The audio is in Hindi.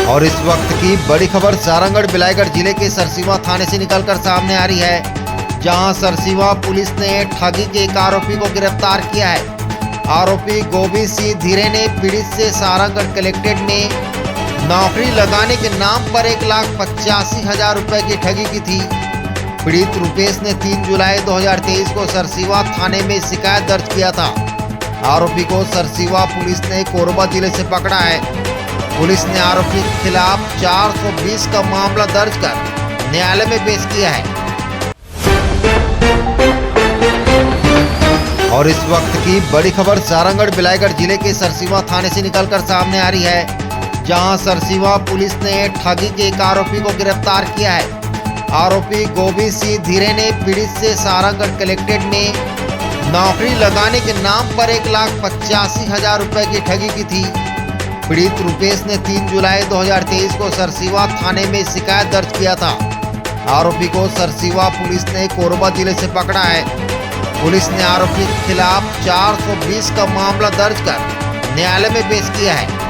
और इस वक्त की बड़ी खबर सारंगढ़ बिलाईगढ़ जिले के सरसीवा थाने से निकलकर सामने आ रही है, जहां सरसीवा पुलिस ने ठगी के एक आरोपी को गिरफ्तार किया है। आरोपी गोविंद सिंह धीरे ने पीड़ित से सारंगढ़ कलेक्ट्रेट में नौकरी लगाने के नाम पर 1,85,000 रुपए की ठगी की थी। पीड़ित रुपेश ने 3 जुलाई 2023 को सरसीवा थाने में शिकायत दर्ज किया था। आरोपी को सरसीवा पुलिस ने कोरबा जिले से पकड़ा है। पुलिस ने आरोपी के खिलाफ 420 का मामला दर्ज कर न्यायालय में पेश किया है। और इस वक्त की बड़ी खबर सारंगढ़ बिलाईगढ़ जिले के सरसीवा थाने से निकलकर सामने आ रही है, जहां सरसीवा पुलिस ने ठगी के एक आरोपी को गिरफ्तार किया है। आरोपी गोविंद सिंह धीरे ने पीड़ित से सारंगढ़ कलेक्ट्रेट में नौकरी लगाने के नाम पर 1,85,000 रुपए की ठगी की थी। पीड़ित रुपेश ने 3 जुलाई 2023 को सरसीवा थाने में शिकायत दर्ज किया था। आरोपी को सरसीवा पुलिस ने कोरबा जिले से पकड़ा है। पुलिस ने आरोपी के खिलाफ 420 का मामला दर्ज कर न्यायालय में पेश किया है।